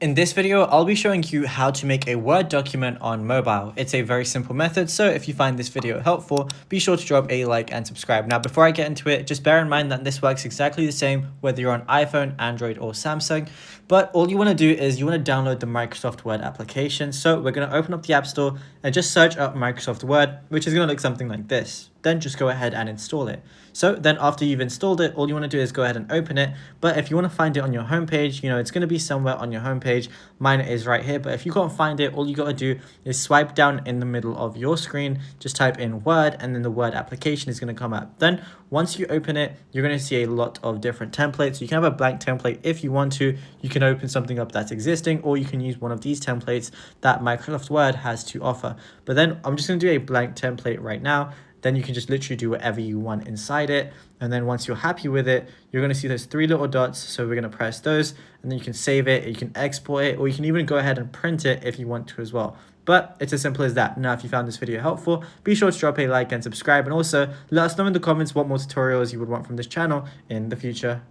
In this video, I'll be showing you how to make a Word document on mobile. It's a very simple method, so if you find this video helpful, be sure to drop a like and subscribe. Now, before I get into it, just bear in mind that this works exactly the same whether you're on iPhone, Android, or Samsung. But all you want to do is you want to download the Microsoft Word application. So we're going to open up the App Store and just search up Microsoft Word, which is going to look something like this. Then just go ahead and install it. So then after you've installed it, all you want to do is go ahead and open it. But if you want to find it on your homepage, it's going to be somewhere on your homepage. Mine is right here. But if you can't find it, all you got to do is swipe down in the middle of your screen, just type in Word, and then the Word application is going to come up. Then once you open it, you're going to see a lot of different templates. You can have a blank template if you want to. You can open something up that's existing, or you can use one of these templates that Microsoft Word has to offer. But then I'm just going to do a blank template right now. Then you can just literally do whatever you want inside it. And then once you're happy with it, you're going to see those three little dots. So we're going to press those, and then you can save it, you can export it, or you can even go ahead and print it if you want to as well. But it's as simple as that. Now, if you found this video helpful, be sure to drop a like and subscribe. And also let us know in the comments what more tutorials you would want from this channel in the future.